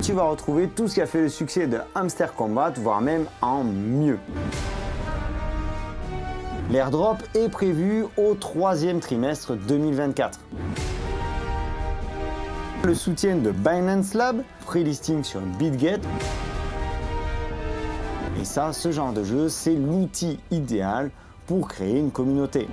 tu vas retrouver tout ce qui a fait le succès de Hamster Kombat, voire même en mieux. L'airdrop est prévu au 3e trimestre 2024. Le soutien de Binance Lab, free listing sur BitGet. Et ça, ce genre de jeu, c'est l'outil idéal pour créer une communauté.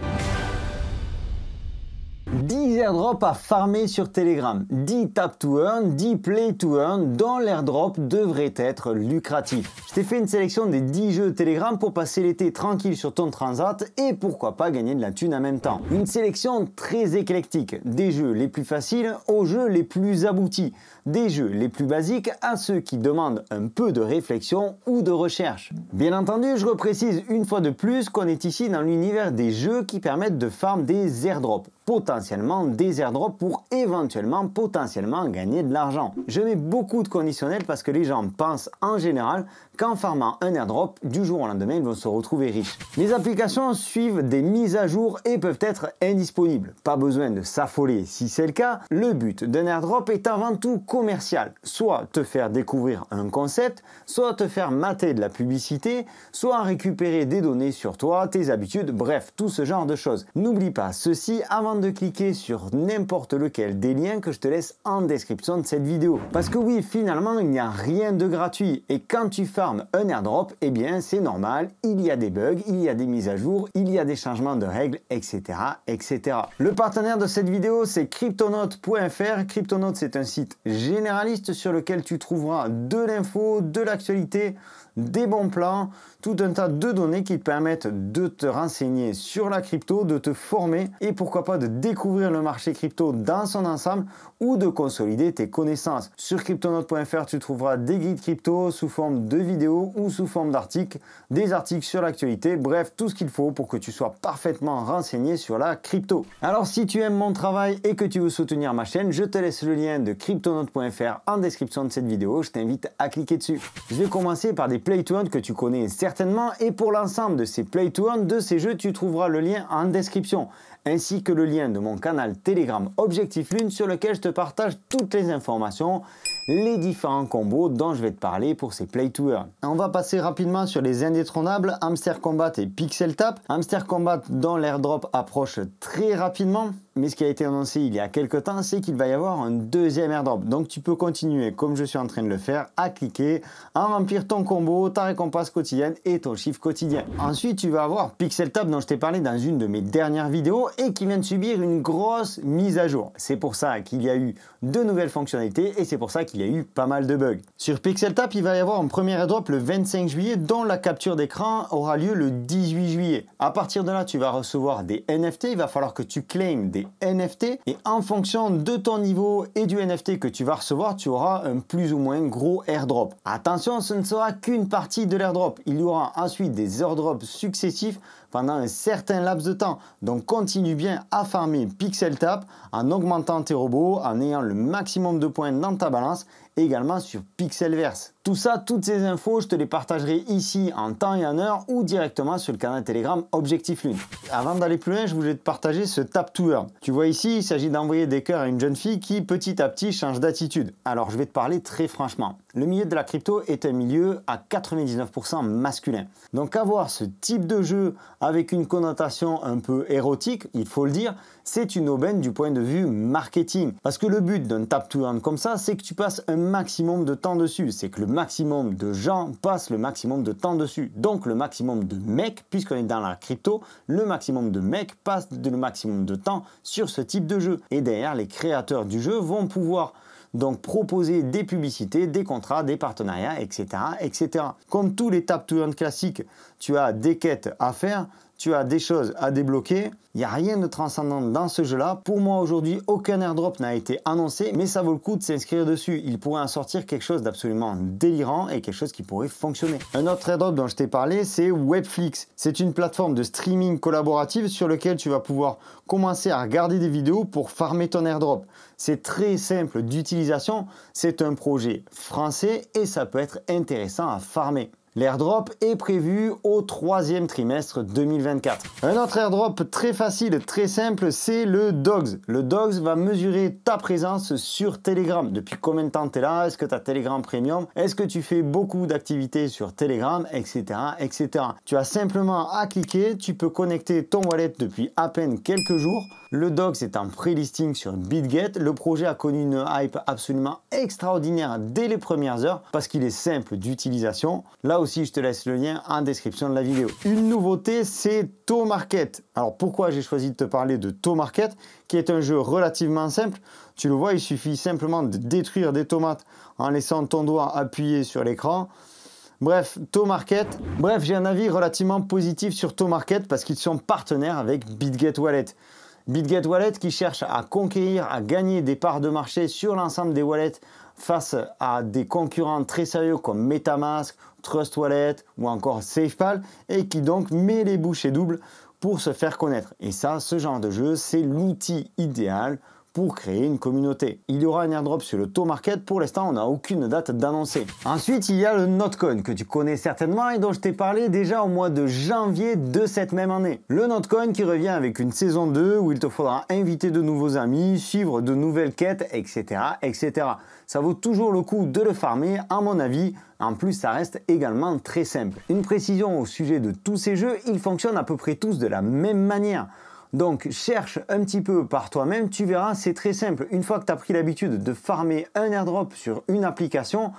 10 airdrops à farmer sur Telegram, 10 tap to earn, 10 play to earn dont l'airdrop devrait être lucratif. Je t'ai fait une sélection des 10 jeux Telegram pour passer l'été tranquille sur ton transat et pourquoi pas gagner de la thune en même temps. Une sélection très éclectique, des jeux les plus faciles aux jeux les plus aboutis, des jeux les plus basiques à ceux qui demandent un peu de réflexion ou de recherche. Bien entendu, je reprécise une fois de plus qu'on est ici dans l'univers des jeux qui permettent de farm des airdrops. Potentiellement des airdrops pour éventuellement potentiellement gagner de l'argent. Je mets beaucoup de conditionnels parce que les gens pensent en général qu'en farmant un airdrop, du jour au lendemain, ils vont se retrouver riches. Les applications suivent des mises à jour et peuvent être indisponibles. Pas besoin de s'affoler si c'est le cas. Le but d'un airdrop est avant tout commercial. Soit te faire découvrir un concept, soit te faire mater de la publicité, soit récupérer des données sur toi, tes habitudes, bref, tout ce genre de choses. N'oublie pas ceci avant de cliquer sur n'importe lequel des liens que je te laisse en description de cette vidéo. Parce que oui, finalement, il n'y a rien de gratuit. Et quand tu farmes un airdrop, eh bien, c'est normal, il y a des bugs, il y a des mises à jour, il y a des changements de règles, etc., etc. Le partenaire de cette vidéo, c'est Cryptonote.fr. Cryptonote, c'est un site généraliste sur lequel tu trouveras de l'info, de l'actualité, des bons plans, tout un tas de données qui te permettent de te renseigner sur la crypto, de te former et pourquoi pas de découvrir le marché crypto dans son ensemble ou de consolider tes connaissances. Sur Cryptonote.fr, tu trouveras des guides crypto sous forme de vidéos ou sous forme d'articles, des articles sur l'actualité, bref, tout ce qu'il faut pour que tu sois parfaitement renseigné sur la crypto. Alors si tu aimes mon travail et que tu veux soutenir ma chaîne, je te laisse le lien de Cryptonote.fr en description de cette vidéo, je t'invite à cliquer dessus. Je vais commencer par des play to earn que tu connais certainement et pour l'ensemble de ces play to earn de ces jeux, tu trouveras le lien en description ainsi que le lien de mon canal Telegram Objectif Lune sur lequel je te partage toutes les informations, les différents combos dont je vais te parler pour ces play to earn. On va passer rapidement sur les indétrônables Hamster Kombat et Pixel Tap. Hamster Kombat dont l'airdrop approche très rapidement. Mais ce qui a été annoncé il y a quelques temps, c'est qu'il va y avoir un deuxième airdrop. Donc tu peux continuer, comme je suis en train de le faire, à cliquer, à remplir ton combo, ta récompense quotidienne et ton chiffre quotidien. Ensuite, tu vas avoir Pixel Tap dont je t'ai parlé dans une de mes dernières vidéos et qui vient de subir une grosse mise à jour. C'est pour ça qu'il y a eu de nouvelles fonctionnalités et c'est pour ça qu'il y a eu pas mal de bugs. Sur Pixel Tap, il va y avoir un premier airdrop le 25 juillet dont la capture d'écran aura lieu le 18 juillet. À partir de là, tu vas recevoir des NFT, il va falloir que tu claims des NFT et en fonction de ton niveau et du NFT que tu vas recevoir, tu auras un plus ou moins gros airdrop. Attention, ce ne sera qu'une partie de l'airdrop. Il y aura ensuite des airdrops successifs pendant un certain laps de temps. Donc continue bien à farmer Pixel Tap en augmentant tes robots, en ayant le maximum de points dans ta balance, et également sur Pixelverse. Tout ça, toutes ces infos, je te les partagerai ici en temps et en heure ou directement sur le canal Telegram Objectif Lune. Avant d'aller plus loin, je voulais te partager ce tap to earn. Tu vois ici, il s'agit d'envoyer des cœurs à une jeune fille qui petit à petit change d'attitude. Alors je vais te parler très franchement. Le milieu de la crypto est un milieu à 99% masculin. Donc avoir ce type de jeu avec une connotation un peu érotique, il faut le dire, c'est une aubaine du point de vue marketing. Parce que le but d'un tap to earn comme ça, c'est que tu passes un maximum de temps dessus. C'est que le maximum de gens passent le maximum de temps dessus. Donc le maximum de mecs, puisqu'on est dans la crypto, le maximum de mecs passent le maximum de temps sur ce type de jeu. Et derrière, les créateurs du jeu vont pouvoir donc proposer des publicités, des contrats, des partenariats, etc., etc. Comme tous les tap to earn classiques, tu as des quêtes à faire, tu as des choses à débloquer. Il n'y a rien de transcendant dans ce jeu-là. Pour moi, aujourd'hui, aucun airdrop n'a été annoncé, mais ça vaut le coup de s'inscrire dessus. Il pourrait en sortir quelque chose d'absolument délirant et quelque chose qui pourrait fonctionner. Un autre airdrop dont je t'ai parlé, c'est Webflix. C'est une plateforme de streaming collaborative sur laquelle tu vas pouvoir commencer à regarder des vidéos pour farmer ton airdrop. C'est très simple d'utilisation. C'est un projet français et ça peut être intéressant à farmer. L'airdrop est prévu au 3e trimestre 2024. Un autre airdrop très facile, très simple, c'est le Dogs. Le Dogs va mesurer ta présence sur Telegram. Depuis combien de temps tu es là? Est-ce que tu as Telegram Premium? Est-ce que tu fais beaucoup d'activités sur Telegram, etc., etc. Tu as simplement à cliquer, tu peux connecter ton wallet depuis à peine quelques jours. Le Dogs est en pré-listing sur BitGet. Le projet a connu une hype absolument extraordinaire dès les premières heures parce qu'il est simple d'utilisation. Là aussi, je te laisse le lien en description de la vidéo. Une nouveauté, c'est ToMarket. Alors pourquoi j'ai choisi de te parler de ToMarket, qui est un jeu relativement simple. Tu le vois, il suffit simplement de détruire des tomates en laissant ton doigt appuyé sur l'écran. Bref, ToMarket. Bref, j'ai un avis relativement positif sur ToMarket parce qu'ils sont partenaires avec BitGet Wallet. BitGet Wallet qui cherche à conquérir, à gagner des parts de marché sur l'ensemble des wallets face à des concurrents très sérieux comme MetaMask, Trust Wallet ou encore SafePal et qui donc met les bouchées doubles pour se faire connaître. Et ça, ce genre de jeu, c'est l'outil idéal pour créer une communauté. Il y aura un airdrop sur le ToMarket, pour l'instant on n'a aucune date d'annoncer. Ensuite il y a le Notcoin que tu connais certainement et dont je t'ai parlé déjà au mois de janvier de cette même année. Le Notcoin qui revient avec une saison 2 où il te faudra inviter de nouveaux amis, suivre de nouvelles quêtes, etc., etc. Ça vaut toujours le coup de le farmer à mon avis. En plus, ça reste également très simple. Une précision au sujet de tous ces jeux, ils fonctionnent à peu près tous de la même manière. Donc cherche un petit peu par toi-même, tu verras, c'est très simple. Une fois que tu as pris l'habitude de farmer un airdrop sur une application,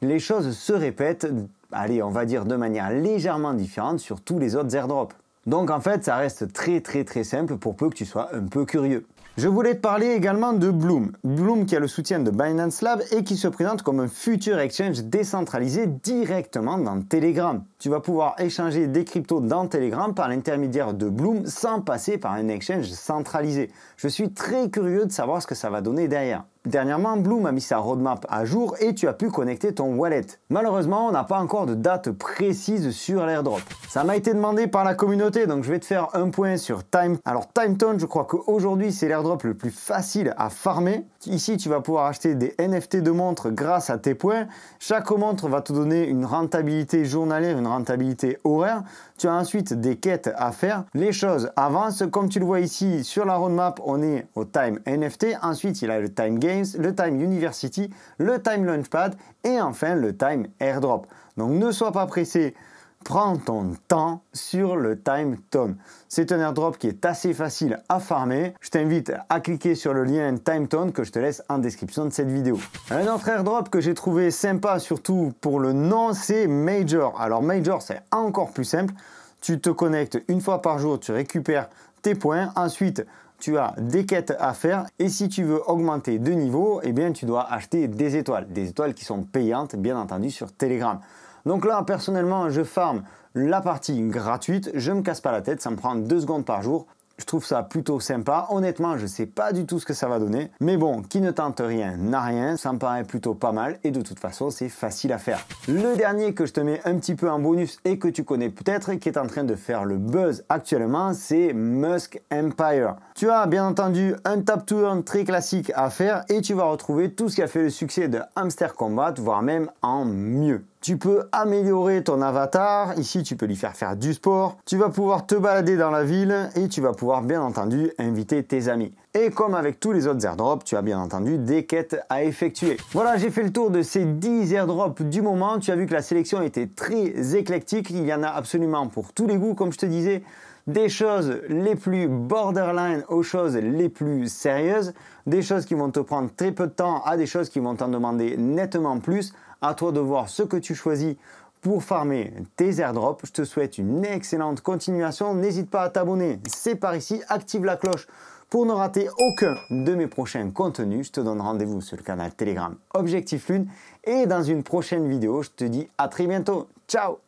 les choses se répètent, allez, on va dire de manière légèrement différente sur tous les autres airdrops. Donc en fait, ça reste très simple pour peu que tu sois un peu curieux. Je voulais te parler également de Bloom. Bloom qui a le soutien de Binance Lab et qui se présente comme un futur exchange décentralisé directement dans Telegram. Tu vas pouvoir échanger des cryptos dans Telegram par l'intermédiaire de Bloom sans passer par un exchange centralisé. Je suis très curieux de savoir ce que ça va donner derrière. Dernièrement, Bloom a mis sa roadmap à jour et tu as pu connecter ton wallet. Malheureusement, on n'a pas encore de date précise sur l'airdrop. Ça m'a été demandé par la communauté, donc je vais te faire un point sur Time. Alors TimeTone, je crois qu'aujourd'hui c'est l'airdrop le plus facile à farmer. Ici, tu vas pouvoir acheter des NFT de montres grâce à tes points. Chaque montre va te donner une rentabilité journalière, une rentabilité horaire. Tu as ensuite des quêtes à faire. Les choses avancent. Comme tu le vois ici sur la roadmap, on est au Time NFT. Ensuite, il y a le Time Games, le Time University, le Time Launchpad et enfin le Time Airdrop. Donc ne sois pas pressé. Prends ton temps sur le TimeTone. C'est un airdrop qui est assez facile à farmer. Je t'invite à cliquer sur le lien TimeTone que je te laisse en description de cette vidéo. Un autre airdrop que j'ai trouvé sympa, surtout pour le nom, c'est Major. Alors Major, c'est encore plus simple. Tu te connectes une fois par jour, tu récupères tes points. Ensuite, tu as des quêtes à faire et si tu veux augmenter de niveau, eh bien, tu dois acheter des étoiles qui sont payantes, bien entendu, sur Telegram. Donc là, personnellement, je farme la partie gratuite, je ne me casse pas la tête, ça me prend 2 secondes par jour. Je trouve ça plutôt sympa. Honnêtement, je ne sais pas du tout ce que ça va donner. Mais bon, qui ne tente rien n'a rien. Ça me paraît plutôt pas mal. Et de toute façon, c'est facile à faire. Le dernier que je te mets un petit peu en bonus et que tu connais peut-être, qui est en train de faire le buzz actuellement, c'est Musk Empire. Tu as bien entendu un tap to earn très classique à faire et tu vas retrouver tout ce qui a fait le succès de Hamster Combat, voire même en mieux. Tu peux améliorer ton avatar, ici tu peux lui faire du sport, tu vas pouvoir te balader dans la ville et tu vas pouvoir bien entendu inviter tes amis. Et comme avec tous les autres airdrops, tu as bien entendu des quêtes à effectuer. Voilà, j'ai fait le tour de ces 10 airdrops du moment, tu as vu que la sélection était très éclectique, il y en a absolument pour tous les goûts comme je te disais. Des choses les plus borderline aux choses les plus sérieuses, des choses qui vont te prendre très peu de temps à des choses qui vont t'en demander nettement plus. À toi de voir ce que tu choisis pour farmer tes airdrops. Je te souhaite une excellente continuation. N'hésite pas à t'abonner, c'est par ici. Active la cloche pour ne rater aucun de mes prochains contenus. Je te donne rendez-vous sur le canal Telegram Objectif Lune. Et dans une prochaine vidéo, je te dis à très bientôt. Ciao!